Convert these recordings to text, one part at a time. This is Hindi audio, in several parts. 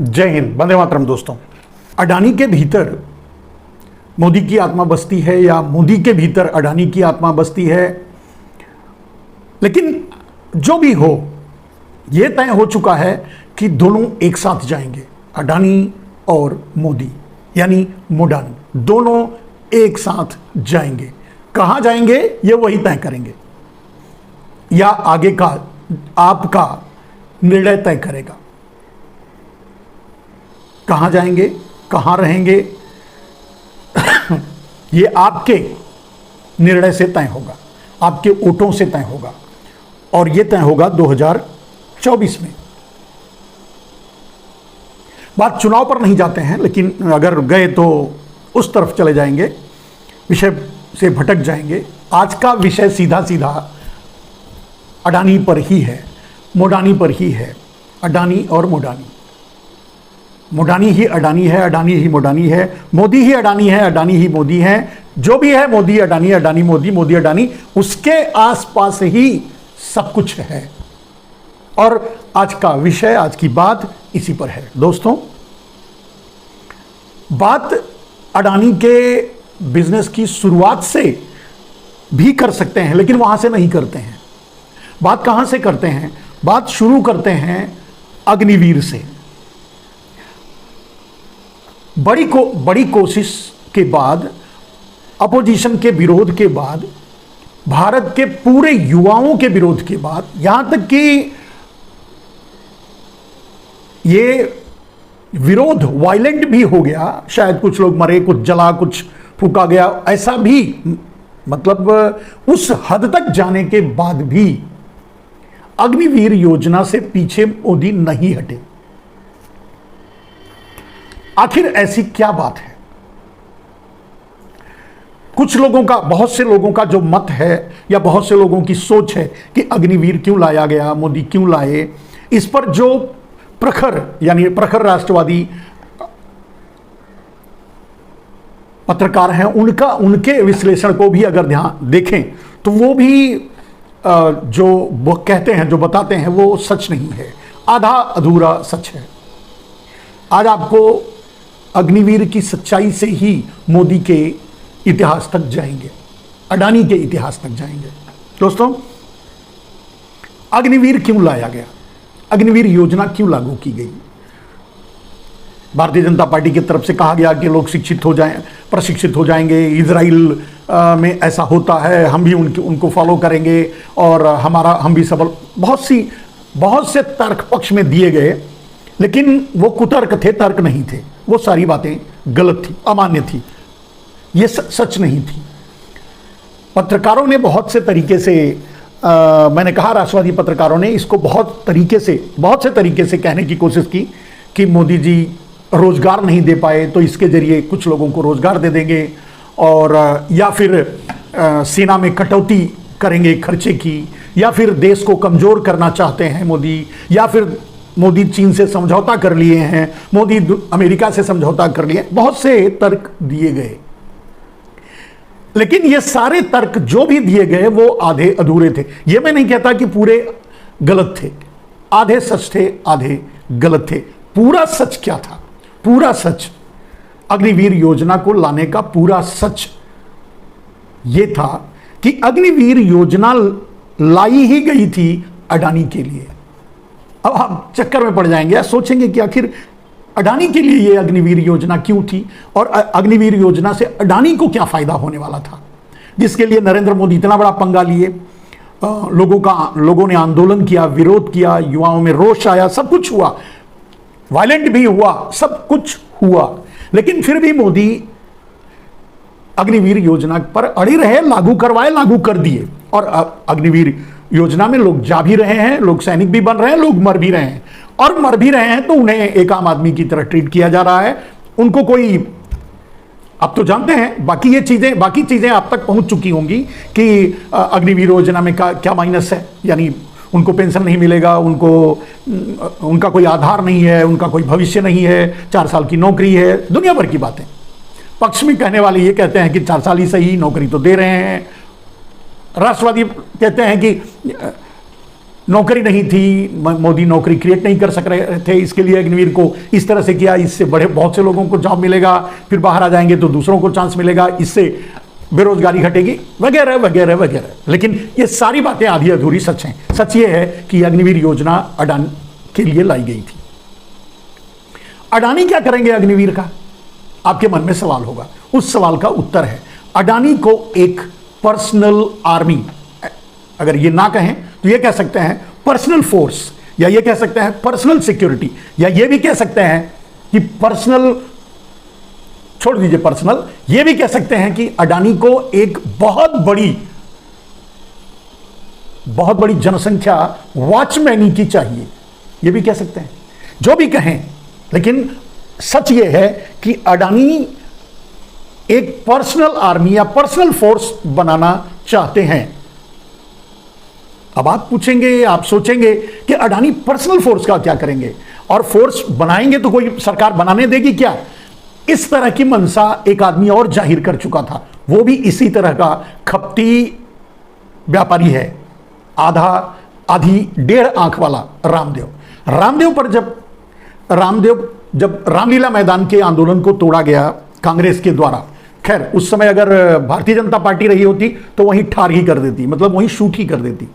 जय हिंद, वंदे मातरम। दोस्तों, अडानी के भीतर मोदी की आत्मा बसती है या मोदी के भीतर अडानी की आत्मा बसती है, लेकिन जो भी हो, यह तय हो चुका है कि दोनों एक साथ जाएंगे। अडानी और मोदी यानी मोडानी दोनों एक साथ जाएंगे। कहां जाएंगे ये वही तय करेंगे या आगे का आपका निर्णय तय करेगा। कहां जाएंगे, कहां रहेंगे, ये आपके निर्णय से तय होगा, आपके वोटों से तय होगा और यह तय होगा 2024 में। बात चुनाव पर नहीं जाते हैं, लेकिन अगर गए तो उस तरफ चले जाएंगे, विषय से भटक जाएंगे। आज का विषय सीधा सीधा अडानी पर ही है, मोडानी पर ही है। अडानी और मोडानी, मोडानी ही अडानी है, अडानी ही मोडानी है, मोदी ही अडानी है, अडानी ही मोदी है। जो भी है मोदी अडानी, अडानी मोदी, मोदी अडानी, उसके आसपास ही सब कुछ है। और आज का विषय, आज की बात इसी पर है। दोस्तों, बात अडानी के बिजनेस की शुरुआत से भी कर सकते हैं, लेकिन वहां से नहीं करते हैं। बात कहां से करते हैं? बात शुरू करते हैं अग्निवीर से। बड़ी कोशिश के बाद, अपोजिशन के विरोध के बाद, भारत के पूरे युवाओं के विरोध के बाद, यहां तक कि ये विरोध वायलेंट भी हो गया, शायद कुछ लोग मरे, कुछ जला, कुछ फूका गया, ऐसा भी, मतलब उस हद तक जाने के बाद भी अग्निवीर योजना से पीछे मोदी नहीं हटे। आखिर ऐसी क्या बात है? कुछ लोगों का, बहुत से लोगों का जो मत है या बहुत से लोगों की सोच है कि अग्निवीर क्यों लाया गया, मोदी क्यों लाए, इस पर जो प्रखर यानी प्रखर राष्ट्रवादी पत्रकार हैं, उनके विश्लेषण को भी अगर ध्यान देखें तो वो भी जो वो कहते हैं, जो बताते हैं, वो सच नहीं है, आधा अधूरा सच है। आज आपको अग्निवीर की सच्चाई से ही मोदी के इतिहास तक जाएंगे, अडानी के इतिहास तक जाएंगे। दोस्तों, अग्निवीर क्यों लाया गया? अग्निवीर योजना क्यों लागू की गई? भारतीय जनता पार्टी की तरफ से कहा गया कि लोग शिक्षित हो जाएं, प्रशिक्षित हो जाएंगे, इजराइल में ऐसा होता है, हम भी उनको फॉलो करेंगे और हम भी सबल, बहुत से तर्क पक्ष में दिए गए, लेकिन वो कुतर्क थे, तर्क नहीं थे। वो सारी बातें गलत थी, अमान्य थी, ये सच नहीं थी। पत्रकारों ने बहुत से तरीके से, मैंने कहा राष्ट्रवादी पत्रकारों ने इसको बहुत से तरीके से कहने की कोशिश की कि मोदी जी रोजगार नहीं दे पाए तो इसके जरिए कुछ लोगों को रोजगार दे देंगे, और या फिर सेना में कटौती करेंगे खर्चे की, या फिर देश को कमजोर करना चाहते हैं मोदी, या फिर मोदी चीन से समझौता कर लिए हैं, मोदी अमेरिका से समझौता कर लिए। बहुत से तर्क दिए गए, लेकिन ये सारे तर्क जो भी दिए गए वो आधे अधूरे थे। ये मैं नहीं कहता कि पूरे गलत थे, आधे सच थे, आधे गलत थे। पूरा सच क्या था? पूरा सच, अग्निवीर योजना को लाने का पूरा सच ये था कि अग्निवीर योजना लाई ही गई थी अडानी के लिए। अब आप चक्कर में पड़ जाएंगे या सोचेंगे कि आखिर अडानी के लिए ये अग्निवीर योजना क्यों थी और अग्निवीर योजना से अडानी को क्या फायदा होने वाला था, जिसके लिए नरेंद्र मोदी इतना बड़ा पंगा लिए। लोगों ने आंदोलन किया, विरोध किया, युवाओं में रोष आया, सब कुछ हुआ, वायलेंट भी हुआ, सब कुछ हुआ, लेकिन फिर भी मोदी अग्निवीर योजना पर अड़े रहे, लागू करवाए, लागू कर दिए। और अग्निवीर योजना में लोग जा भी रहे हैं, लोग सैनिक भी बन रहे हैं, लोग मर भी रहे हैं, और मर भी रहे हैं तो उन्हें एक आम आदमी की तरह ट्रीट किया जा रहा है। उनको कोई, आप तो जानते हैं, बाकी चीजें आप तक पहुंच चुकी होंगी कि अग्निवीर योजना में क्या माइनस है, यानी उनको पेंशन नहीं मिलेगा, उनका कोई आधार नहीं है, उनका कोई भविष्य नहीं है, 4 साल की नौकरी है, दुनिया भर की बातें। पक्ष में कहने वाले ये कहते हैं कि 4 साल ही सही, नौकरी तो दे रहे हैं। राष्ट्रवादी कहते हैं कि नौकरी नहीं थी, मोदी नौकरी क्रिएट नहीं कर सक रहे थे, इसके लिए अग्निवीर को इस तरह से किया, इससे बड़े बहुत से लोगों को जॉब मिलेगा, फिर बाहर आ जाएंगे तो दूसरों को चांस मिलेगा, इससे बेरोजगारी घटेगी, वगैरह वगैरह वगैरह। लेकिन ये सारी बातें आधी अधूरी सच हैं। सच ये है कि अग्निवीर योजना अडानी के लिए लाई गई थी। अडानी क्या करेंगे अग्निवीर का, आपके मन में सवाल होगा। उस सवाल का उत्तर है, अडानी को एक पर्सनल आर्मी, अगर ये ना कहें तो ये कह सकते हैं पर्सनल फोर्स, या ये कह सकते हैं पर्सनल सिक्योरिटी, या ये भी कह सकते हैं कि पर्सनल, छोड़ दीजिए पर्सनल, ये भी कह सकते हैं कि अडानी को एक बहुत बड़ी जनसंख्या वॉचमैनी की चाहिए, ये भी कह सकते हैं। जो भी कहें, लेकिन सच ये है कि अडानी एक पर्सनल आर्मी या पर्सनल फोर्स बनाना चाहते हैं। अब आप पूछेंगे, आप सोचेंगे कि अडानी पर्सनल फोर्स का क्या करेंगे, और फोर्स बनाएंगे तो कोई सरकार बनाने देगी क्या? इस तरह की मनसा एक आदमी और जाहिर कर चुका था, वो भी इसी तरह का खपटी व्यापारी है, आधी डेढ़ आंख वाला रामदेव पर जब रामलीला मैदान के आंदोलन को तोड़ा गया कांग्रेस के द्वारा, खैर उस समय अगर भारतीय जनता पार्टी रही होती तो वहीं ठार ही कर देती, मतलब वहीं शूट ही कर देती,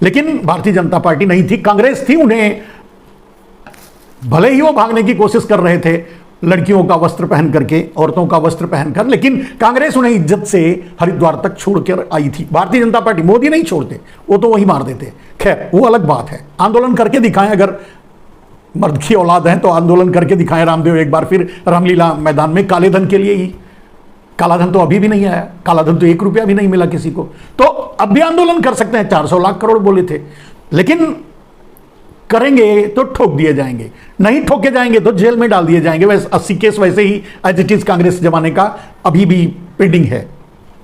लेकिन भारतीय जनता पार्टी नहीं थी, कांग्रेस थी। उन्हें भले ही वो भागने की कोशिश कर रहे थे लड़कियों का वस्त्र पहन करके, औरतों का वस्त्र पहनकर, लेकिन कांग्रेस उन्हें इज्जत से हरिद्वार तक छोड़कर आई थी। भारतीय जनता पार्टी, मोदी नहीं छोड़ते, वो तो वही मार देते। खैर वो अलग बात है, आंदोलन करके दिखाएं, अगर मर्द की औलाद है तो आंदोलन करके दिखाएं रामदेव एक बार फिर रामलीला मैदान में, काले धन के लिए ही। काला धन तो अभी भी नहीं आया, काला धन तो 1 रुपया भी नहीं मिला किसी को, तो अब भी आंदोलन कर सकते हैं। 400 लाख करोड़ बोले थे, लेकिन करेंगे तो ठोक दिए जाएंगे, नहीं ठोके जाएंगे तो जेल में डाल दिए जाएंगे। वैसे 80 केस वैसे ही एज इट इज कांग्रेस जमाने का अभी भी पेंडिंग है।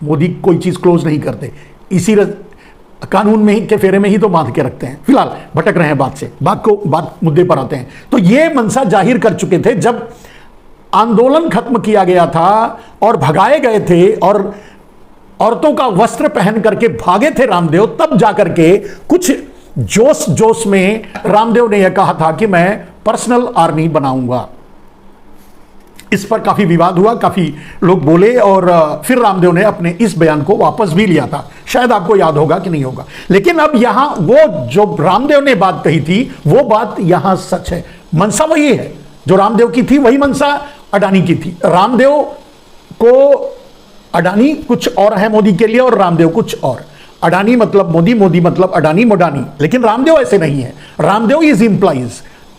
मोदी कोई चीज क्लोज नहीं करते, इसी कानून में ही के फेरे में ही तो बांध के रखते हैं। फिलहाल भटक रहे हैं बात मुद्दे पर आते हैं। तो ये मनसा जाहिर कर चुके थे जब आंदोलन खत्म किया गया था और भगाए गए थे और औरतों का वस्त्र पहन करके भागे थे रामदेव, तब जाकर के कुछ जोश में रामदेव ने यह कहा था कि मैं पर्सनल आर्मी बनाऊंगा। इस पर काफी विवाद हुआ, काफी लोग बोले, और फिर रामदेव ने अपने इस बयान को वापस भी लिया था। शायद आपको याद होगा कि नहीं होगा, लेकिन अब यहां वो जो रामदेव ने बात कही थी वो बात यहां सच है। मनसा वही है जो रामदेव की थी, वही मनसा अडानी की थी। रामदेव को अडानी कुछ और है मोदी के लिए, और रामदेव कुछ और। अडानी मतलब मोदी, मोदी मतलब अडानी मोडानी, लेकिन रामदेव ऐसे नहीं है। रामदेव इज इंप्लाइज,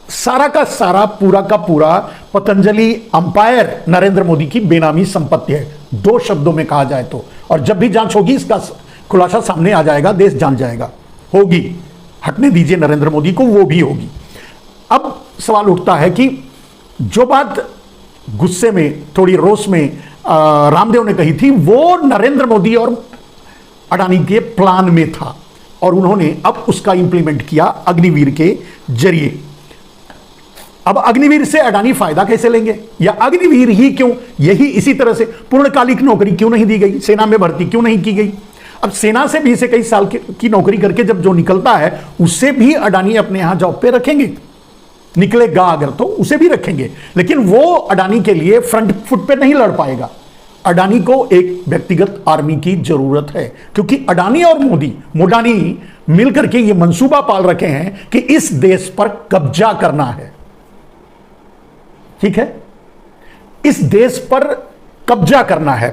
सारा का सारा, पूरा का पूरा पतंजलि अंपायर नरेंद्र मोदी की बेनामी संपत्ति है, 2 शब्दों में कहा जाए तो। और जब भी जांच होगी इसका खुलासा सामने आ जाएगा, देश जान जाएगा, होगी, हटने दीजिए नरेंद्र मोदी को, वो भी होगी। अब सवाल उठता है कि जो बात गुस्से में, थोड़ी रोष में रामदेव ने कही थी, वो नरेंद्र मोदी और अडानी के प्लान में था, और उन्होंने अब उसका इंप्लीमेंट किया अग्निवीर के जरिए। अब अग्निवीर से अडानी फायदा कैसे लेंगे, या अग्निवीर ही क्यों, यही इसी तरह से पूर्णकालिक नौकरी क्यों नहीं दी गई, सेना में भर्ती क्यों नहीं की गई? अब सेना से 20 से कई साल की नौकरी करके जब जो निकलता है उससे भी अडानी अपने यहां जॉब पे रखेंगे, निकलेगा अगर तो उसे भी रखेंगे, लेकिन वो अडानी के लिए फ्रंट फुट पे नहीं लड़ पाएगा। अडानी को एक व्यक्तिगत आर्मी की जरूरत है, क्योंकि अडानी और मोडानी मिलकर के ये मंसूबा पाल रखे हैं कि इस देश पर कब्जा करना है। ठीक है, इस देश पर कब्जा करना है।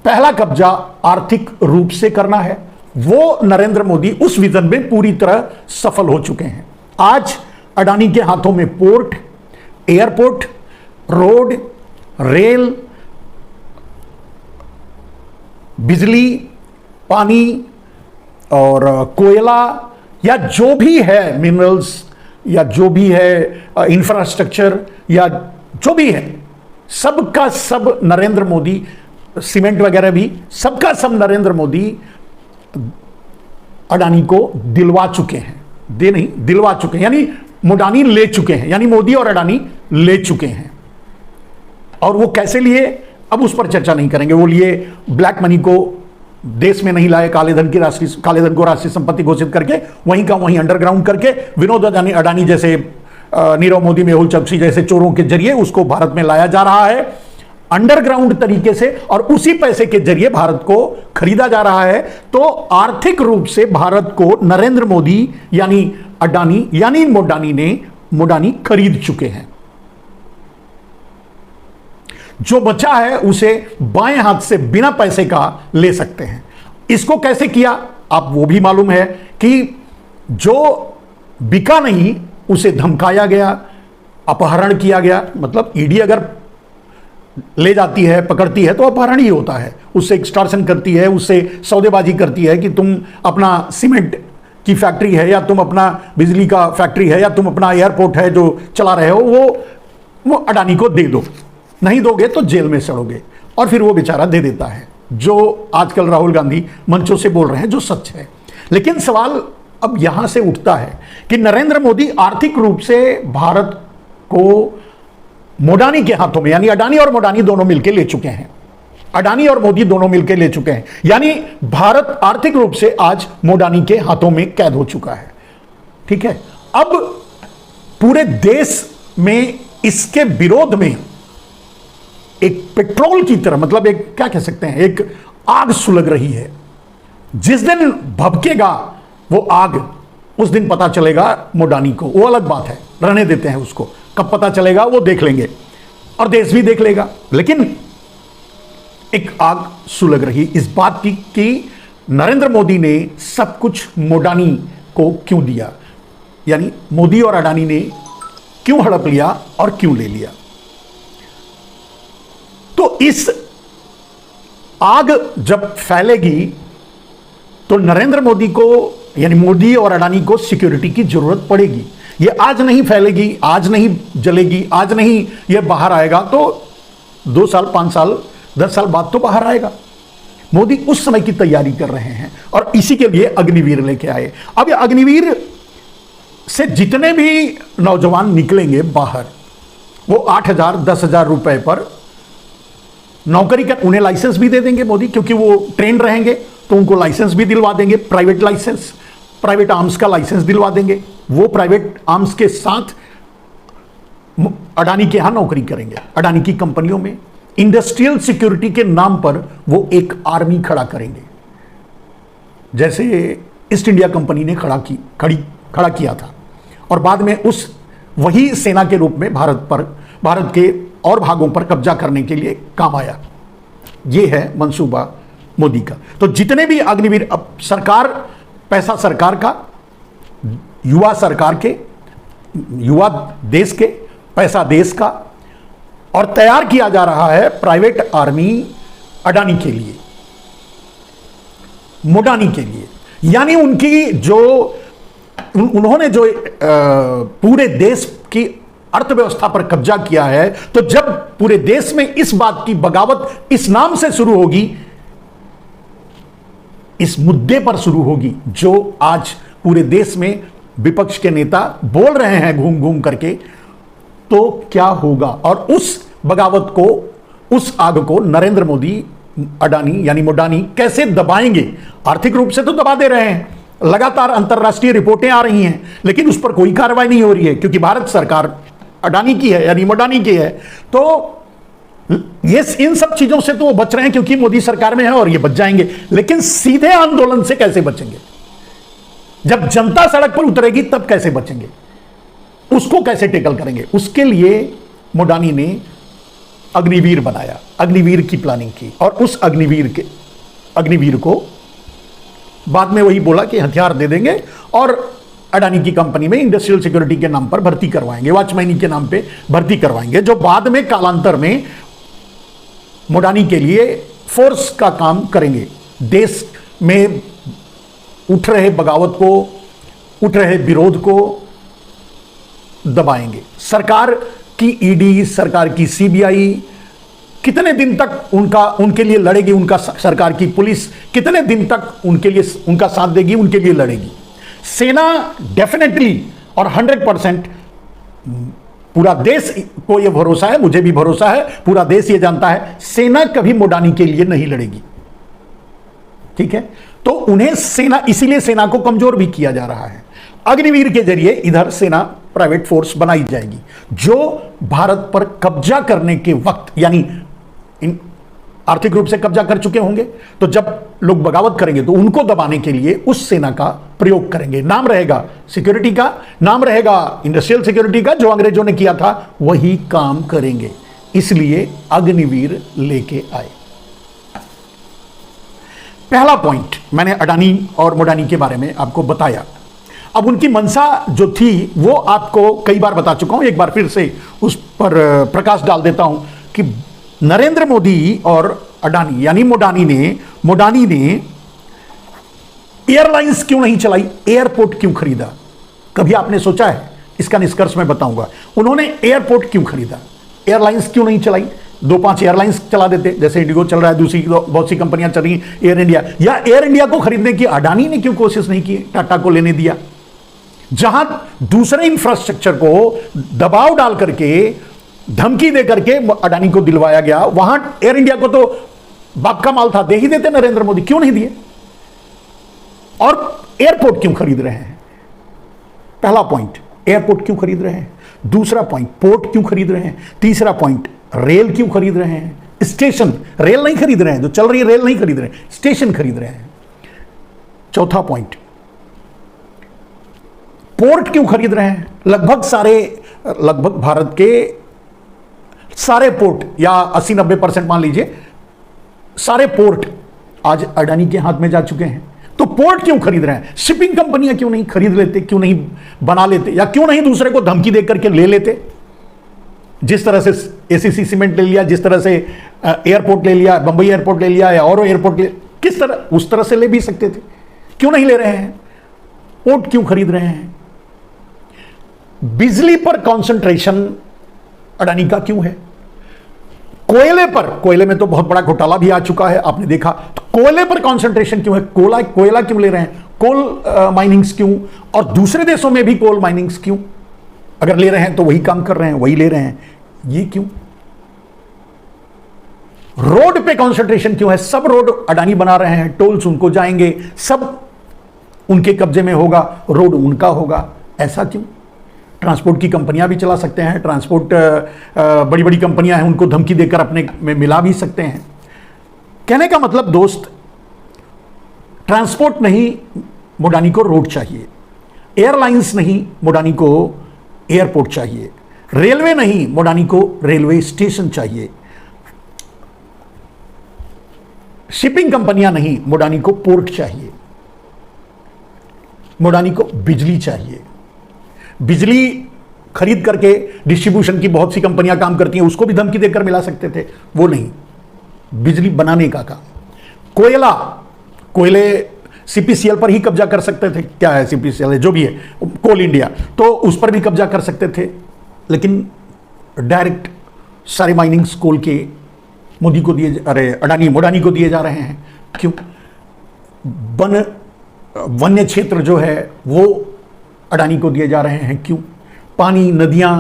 पहला कब्जा आर्थिक रूप से करना है, वो नरेंद्र मोदी उस विजन में पूरी तरह सफल हो चुके हैं। आज अडानी के हाथों में पोर्ट, एयरपोर्ट, रोड, रेल, बिजली, पानी और कोयला, या जो भी है मिनरल्स, या जो भी है इंफ्रास्ट्रक्चर, या जो भी है, सबका सब नरेंद्र मोदी, सीमेंट वगैरह भी, सबका सब नरेंद्र मोदी अडानी को दिलवा चुके हैं। दिलवा चुके हैं, यानी मोडानी ले चुके हैं, यानी मोदी और अडानी ले चुके हैं। और वो कैसे लिए, अब उस पर चर्चा नहीं करेंगे। वो लिए ब्लैक मनी को देश में नहीं लाए, काले धन को राष्ट्रीय संपत्ति घोषित करके वहीं का वहीं अंडरग्राउंड करके विनोद अडानी जैसे, नीरव मोदी, मेहुल चोकसी जैसे चोरों के जरिए उसको भारत में लाया जा रहा है अंडरग्राउंड तरीके से, और उसी पैसे के जरिए भारत को खरीदा जा रहा है। तो आर्थिक रूप से भारत को नरेंद्र मोदी यानी अडानी यानी मोडानी खरीद चुके हैं। जो बचा है उसे बाएं हाथ से बिना पैसे का ले सकते हैं। इसको कैसे किया आप वो भी मालूम है कि जो बिका नहीं उसे धमकाया गया, अपहरण किया गया। मतलब ईडी अगर ले जाती है, पकड़ती है तो अपहरण ही होता है, उससे एक्सटॉर्शन करती है, उससे सौदेबाजी करती है कि तुम अपना सीमेंट की फैक्ट्री है या तुम अपना बिजली का फैक्ट्री है या तुम अपना एयरपोर्ट है जो चला रहे हो वो अडानी को दे दो, नहीं दोगे तो जेल में सड़ोगे। और फिर वो बेचारा दे देता है, जो आजकल राहुल गांधी मंचों से बोल रहे हैं, जो सच है। लेकिन सवाल अब यहां से उठता है कि नरेंद्र मोदी आर्थिक रूप से भारत को मोडानी के हाथों में, यानी अडानी और मोडानी दोनों मिलकर ले चुके हैं, अडानी और मोदी दोनों मिलकर ले चुके हैं, यानी भारत आर्थिक रूप से आज मोडानी के हाथों में कैद हो चुका है। ठीक है, अब पूरे देश में इसके विरोध में एक पेट्रोल की तरह, मतलब एक क्या कह सकते हैं, एक आग सुलग रही है। जिस दिन भभकेगा वो आग, उस दिन पता चलेगा मोडानी को। वो अलग बात है, रहने देते हैं उसको, कब पता चलेगा वो देख लेंगे और देश भी देख लेगा। लेकिन एक आग सुलग रही इस बात की कि नरेंद्र मोदी ने सब कुछ मोडानी को क्यों दिया, यानी मोदी और अडानी ने क्यों हड़प लिया और क्यों ले लिया। तो इस आग जब फैलेगी तो नरेंद्र मोदी को, यानी मोदी और अडानी को सिक्योरिटी की जरूरत पड़ेगी। ये आज नहीं फैलेगी, आज नहीं जलेगी, आज नहीं ये बाहर आएगा तो 2 साल, 5 साल, 10 साल बाद तो बाहर आएगा। मोदी उस समय की तैयारी कर रहे हैं और इसी के लिए अग्निवीर लेके आए। अब ये अग्निवीर से जितने भी नौजवान निकलेंगे बाहर, वो 8,000, 10,000 रुपए पर नौकरी का, उन्हें लाइसेंस भी दे देंगे मोदी, क्योंकि वो ट्रेन रहेंगे तो उनको लाइसेंस भी दिलवा देंगे, प्राइवेट लाइसेंस, प्राइवेट आर्म्स का लाइसेंस दिलवा देंगे। वो प्राइवेट आर्म्स के साथ अडानी के यहां नौकरी करेंगे, अडानी की कंपनियों में। इंडस्ट्रियल सिक्योरिटी के नाम पर वो एक आर्मी खड़ा करेंगे, जैसे ईस्ट इंडिया कंपनी ने खड़ा किया था और बाद में उस वही सेना के रूप में भारत के और भागों पर कब्जा करने के लिए काम आया। ये है मंसूबा मोदी का। तो जितने भी अग्निवीर, अब सरकार, पैसा सरकार का, युवा सरकार के, युवा देश के, पैसा देश का, और तैयार किया जा रहा है प्राइवेट आर्मी अडानी के लिए, मोडानी के लिए। यानी उनकी जो उन्होंने जो पूरे देश की अर्थव्यवस्था पर कब्जा किया है, तो जब पूरे देश में इस बात की बगावत इस नाम से शुरू होगी, इस मुद्दे पर शुरू होगी, जो आज पूरे देश में विपक्ष के नेता बोल रहे हैं घूम घूम करके, तो क्या होगा। और उस बगावत को, उस आग को नरेंद्र मोदी, अडानी यानी मोडानी कैसे दबाएंगे। आर्थिक रूप से तो दबा दे रहे हैं, लगातार अंतरराष्ट्रीय रिपोर्टें आ रही हैं, लेकिन उस पर कोई कार्रवाई नहीं हो रही है, क्योंकि भारत सरकार अडानी की है यानी मोडानी की है। तो ये इन सब चीजों से तो वो बच रहे हैं क्योंकि मोदी सरकार में है और ये बच जाएंगे। लेकिन सीधे आंदोलन से कैसे बचेंगे? जब जनता सड़क पर उतरेगी तब कैसे बचेंगे? उसको कैसे टेकल करेंगे? उसके लिए मोडानी ने अग्निवीर बनाया, अग्निवीर की प्लानिंग की, और उस अग्निवीर को बाद में वही बोला कि हथियार दे देंगे और अडानी की कंपनी में इंडस्ट्रियल सिक्योरिटी के नाम पर भर्ती करवाएंगे, वॉचमैनी के नाम पे भर्ती करवाएंगे, जो बाद में कालांतर में मोडानी के लिए फोर्स का काम करेंगे। देश में उठ रहे बगावत को, उठ रहे विरोध को दबाएंगे। सरकार की ईडी, सरकार की सीबीआई कितने दिन तक उनके लिए लड़ेगी, उनका सरकार की पुलिस कितने दिन तक उनके लिए, उनका साथ देगी, उनके लिए लड़ेगी। सेना डेफिनेटली और 100%, पूरा देश को यह भरोसा है, मुझे भी भरोसा है, पूरा देश ये जानता है, सेना कभी मोडानी के लिए नहीं लड़ेगी। ठीक है, तो उन्हें सेना, इसीलिए सेना को कमजोर भी किया जा रहा है। अग्निवीर के जरिए इधर सेना प्राइवेट फोर्स बनाई जाएगी जो भारत पर कब्जा करने के वक्त, यानी आर्थिक रूप से कब्जा कर चुके होंगे, तो जब लोग बगावत करेंगे तो उनको दबाने के लिए उस सेना का प्रयोग करेंगे। नाम रहेगा सिक्योरिटी का, नाम रहेगा इंडस्ट्रियल सिक्योरिटी का, जो अंग्रेजों ने किया था वही काम करेंगे। इसलिए अग्निवीर लेके आए। पहला पॉइंट मैंने अडानी और मोडानी के बारे में आपको बताया। अब उनकी मंशा जो थी वो आपको कई बार बता चुका हूं, एक बार फिर से उस पर प्रकाश डाल देता हूं कि नरेंद्र मोदी और अडानी यानी मोडानी ने एयरलाइंस क्यों नहीं चलाई, एयरपोर्ट क्यों खरीदा? कभी आपने सोचा है? इसका निष्कर्ष मैं बताऊंगा। उन्होंने एयरपोर्ट क्यों खरीदा, एयरलाइंस क्यों नहीं चलाई? 2-5 एयरलाइंस चला देते, जैसे इंडिगो चल रहा है, दूसरी बहुत सी कंपनियां चल रही हैं, एयर इंडिया। या एयर इंडिया को खरीदने की अडानी ने क्यों कोशिश नहीं की, टाटा को लेने दिया? जहां दूसरे इंफ्रास्ट्रक्चर को दबाव डाल करके, धमकी दे करके अडानी को दिलवाया गया, वहां एयर इंडिया को तो बाप का माल था, दे ही देते नरेंद्र मोदी, क्यों नहीं दिए? और एयरपोर्ट क्यों खरीद रहे हैं? पहला पॉइंट, एयरपोर्ट क्यों खरीद रहे हैं। दूसरा पॉइंट, पोर्ट क्यों खरीद रहे हैं। तीसरा पॉइंट, रेल क्यों खरीद रहे हैं। स्टेशन, रेल नहीं खरीद रहे हैं, जो चल रही है रेल नहीं खरीद रहे हैं, स्टेशन खरीद रहे हैं। चौथा पॉइंट, पोर्ट क्यों खरीद रहे हैं। लगभग भारत के सारे पोर्ट, या 80-90% मान लीजिए, सारे पोर्ट आज अडानी के हाथ में जा चुके हैं। तो पोर्ट क्यों खरीद रहे हैं। शिपिंग कंपनियां क्यों नहीं खरीद लेते, क्यों नहीं बना लेते, या क्यों नहीं दूसरे को धमकी देकर के ले लेते। जिस तरह से एसीसी सीमेंट ले लिया, जिस तरह से एयरपोर्ट ले लिया, बंबई एयरपोर्ट ले लिया, या और एयरपोर्ट ले, किस तरह, उस तरह से ले भी सकते थे, क्यों नहीं ले रहे हैं। पोर्ट क्यों खरीद रहे हैं। बिजली पर कंसंट्रेशन अडानी का क्यों है। कोयले में तो बहुत बड़ा घोटाला भी आ चुका है, आपने देखा। तो कोयले पर कंसंट्रेशन क्यों है, कोयला क्यों ले रहे हैं, कोल माइनिंग्स क्यों, और दूसरे देशों में भी कोल माइनिंग्स क्यों। अगर ले रहे हैं तो वही काम कर रहे हैं, वही ले रहे हैं, ये क्यों। रोड पे कंसंट्रेशन क्यों है, सब रोड अडानी बना रहे हैं, टोल्स उनको जाएंगे, सब उनके कब्जे में होगा, रोड उनका होगा, ऐसा क्यों। ट्रांसपोर्ट की कंपनियां भी चला सकते हैं, ट्रांसपोर्ट बड़ी बड़ी कंपनियां हैं, उनको धमकी देकर अपने में मिला भी सकते हैं। कहने का मतलब दोस्त, ट्रांसपोर्ट नहीं, मोडानी को रोड चाहिए। एयरलाइंस नहीं, मोडानी को एयरपोर्ट चाहिए। रेलवे नहीं, मोडानी को रेलवे स्टेशन चाहिए। शिपिंग कंपनियां नहीं, मोडानी को पोर्ट चाहिए। मोडानी को बिजली चाहिए। बिजली खरीद करके डिस्ट्रीब्यूशन की बहुत सी कंपनियां काम करती हैं, उसको भी धमकी देकर मिला सकते थे, वो नहीं, बिजली बनाने का काम। कोयले सीपीसीएल पर ही कब्जा कर सकते थे, क्या है सीपीसीएल, जो भी है, कोल इंडिया, तो उस पर भी कब्जा कर सकते थे, लेकिन डायरेक्ट सारे माइनिंग्स कोल के मोदी को दिए, अडानी मोडानी को दिए जा रहे हैं। क्यों। वन्य क्षेत्र जो है वो अडानी को दिए जा रहे हैं, क्यों। पानी, नदियां,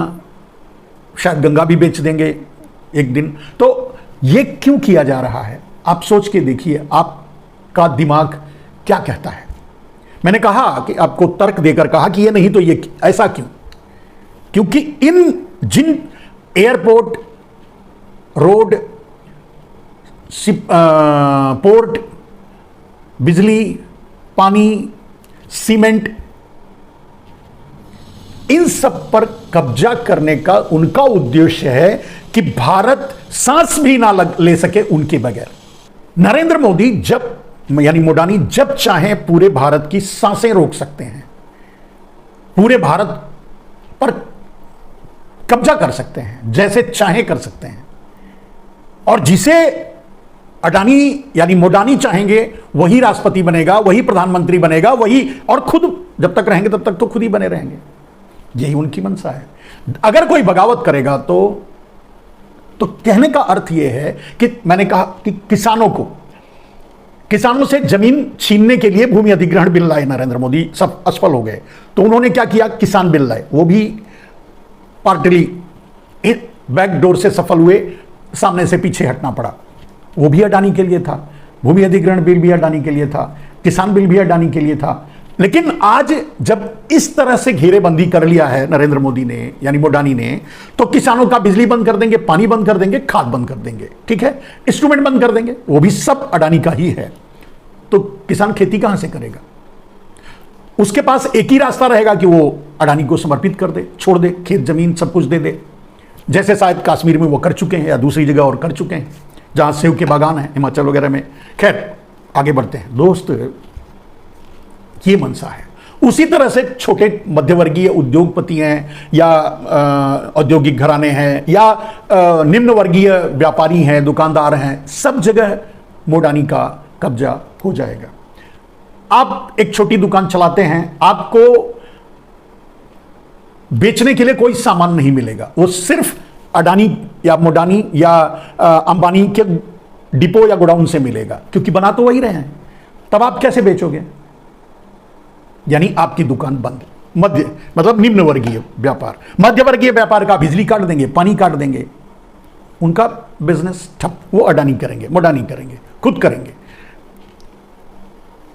शायद गंगा भी बेच देंगे एक दिन, तो ये क्यों किया जा रहा है। आप सोच के देखिए, आपका दिमाग क्या कहता है। मैंने कहा कि आपको तर्क देकर कहा कि ये नहीं तो ये, ऐसा क्यों। क्योंकि जिन एयरपोर्ट, रोड, पोर्ट, बिजली, पानी, सीमेंट, इन सब पर कब्जा करने का उनका उद्देश्य है कि भारत सांस भी ना ले सके उनके बगैर। नरेंद्र मोदी यानी मोडानी जब चाहें पूरे भारत की सांसें रोक सकते हैं, पूरे भारत पर कब्जा कर सकते हैं, जैसे चाहें कर सकते हैं। और जिसे अडानी यानी मोडानी चाहेंगे वही राष्ट्रपति बनेगा, वही प्रधानमंत्री बनेगा, वही, और खुद जब तक रहेंगे तब तक तो खुद ही बने रहेंगे। यही उनकी मंशा है। अगर कोई बगावत करेगा तो कहने का अर्थ यह है कि मैंने कहा कि किसानों से जमीन छीनने के लिए भूमि अधिग्रहण बिल लाए नरेंद्र मोदी, सब असफल हो गए, तो उन्होंने क्या किया, किसान बिल लाए, वो भी पार्टली बैक डोर से सफल हुए, सामने से पीछे हटना पड़ा, वो भी अडानी के लिए था। भूमि अधिग्रहण बिल भी अडानी के लिए था, किसान बिल भी अडानी के लिए था। लेकिन आज जब इस तरह से घेरेबंदी कर लिया है नरेंद्र मोदी ने यानी मोडानी ने, तो किसानों का बिजली बंद कर देंगे, पानी बंद कर देंगे, खाद बंद कर देंगे, ठीक है, इंस्ट्रूमेंट बंद कर देंगे, वो भी सब अडानी का ही है। तो किसान खेती कहां से करेगा? उसके पास एक ही रास्ता रहेगा कि वो अडानी को समर्पित कर दे, छोड़ दे, खेत जमीन सब कुछ दे दे, जैसे शायद कश्मीर में वो कर चुके हैं या दूसरी जगह और कर चुके हैं जहां सेब के बागान हैं हिमाचल वगैरह में। खैर आगे बढ़ते हैं दोस्त, ये मंशा है। उसी तरह से छोटे मध्यवर्गीय उद्योगपति हैं या औद्योगिक घराने हैं या निम्न वर्गीय व्यापारी हैं, दुकानदार हैं, सब जगह मोडानी का कब्जा हो जाएगा। आप एक छोटी दुकान चलाते हैं, आपको बेचने के लिए कोई सामान नहीं मिलेगा, वो सिर्फ अडानी या मोडानी या अंबानी के डिपो या गोडाउन से मिलेगा, क्योंकि बना तो वही रहे हैं। तब आप कैसे बेचोगे? यानी आपकी दुकान बंद। मध्य मतलब निम्न वर्गीय व्यापार, मध्य वर्गीय व्यापार का बिजली काट देंगे, पानी काट देंगे, उनका बिजनेस ठप। वो अडानी करेंगे, मोडानी करेंगे, खुद करेंगे।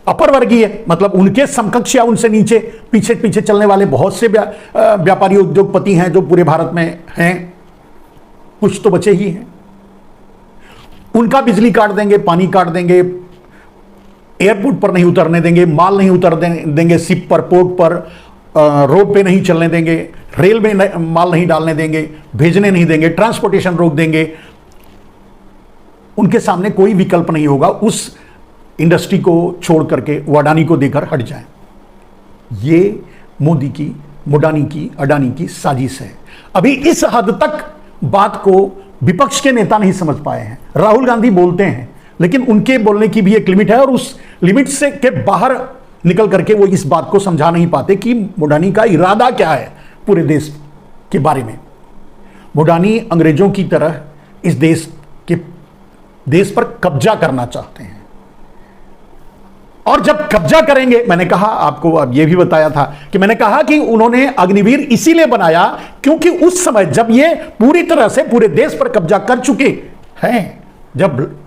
अपर वर्गीय मतलब उनके समकक्ष या उनसे नीचे पीछे पीछे चलने वाले बहुत से व्यापारी उद्योगपति हैं जो पूरे भारत में हैं, कुछ तो बचे ही हैं, उनका बिजली काट देंगे, पानी काट देंगे, एयरपोर्ट पर नहीं उतरने देंगे, माल नहीं उतर देंगे, शिप पर, पोर्ट पर, रोड पे नहीं चलने देंगे, रेल में माल नहीं डालने देंगे, भेजने नहीं देंगे, ट्रांसपोर्टेशन रोक देंगे। उनके सामने कोई विकल्प नहीं होगा उस इंडस्ट्री को छोड़ करके वो अडानी को देकर हट जाए। ये मोदी की, मोडानी की, अडानी की साजिश है। अभी इस हद तक बात को विपक्ष के नेता नहीं समझ पाए हैं। राहुल गांधी बोलते हैं, लेकिन उनके बोलने की भी एक लिमिट है और उस लिमिट से के बाहर निकल करके वो इस बात को समझा नहीं पाते कि मोडानी का इरादा क्या है पूरे देश के बारे में। मोडानी अंग्रेजों की तरह इस देश पर कब्जा करना चाहते हैं, और जब कब्जा करेंगे, मैंने कहा आपको, अब यह भी बताया था कि मैंने कहा कि उन्होंने अग्निवीर इसीलिए बनाया क्योंकि उस समय जब ये पूरी तरह से पूरे देश पर कब्जा कर चुके हैं, जब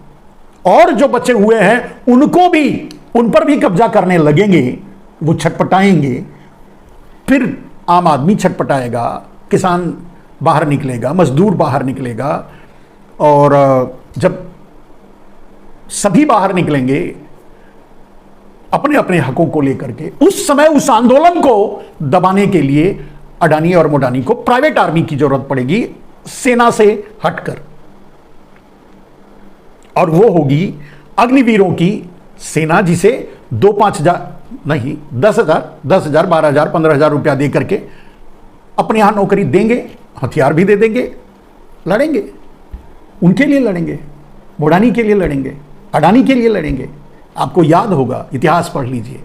और जो बचे हुए हैं उनको भी, उन पर भी कब्जा करने लगेंगे, वो छटपटाएंगे, फिर आम आदमी छटपटाएगा, किसान बाहर निकलेगा, मजदूर बाहर निकलेगा, और जब सभी बाहर निकलेंगे अपने अपने हकों को लेकर के, उस समय उस आंदोलन को दबाने के लिए अडानी और मोडानी को प्राइवेट आर्मी की जरूरत पड़ेगी, सेना से हटकर, और वो होगी अग्निवीरों की सेना, जिसे 2-5 हजार नहीं 10,000, 12,000, 15,000 रुपया दे करके अपने यहां नौकरी देंगे, हथियार भी दे देंगे, लड़ेंगे, उनके लिए लड़ेंगे, मोडानी के लिए लड़ेंगे, अडानी के लिए लड़ेंगे। आपको याद होगा, इतिहास पढ़ लीजिए,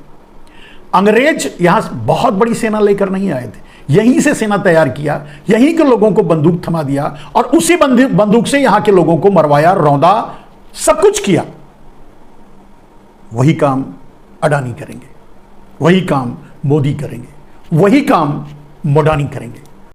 अंग्रेज यहां बहुत बड़ी सेना लेकर नहीं आए थे, यहीं से सेना तैयार किया, यहीं के लोगों को बंदूक थमा दिया और उसी बंदूक से यहां के लोगों को मरवाया, रौंदा, सब कुछ किया। वही काम अडानी करेंगे, वही काम मोदी करेंगे, वही काम मोडानी करेंगे।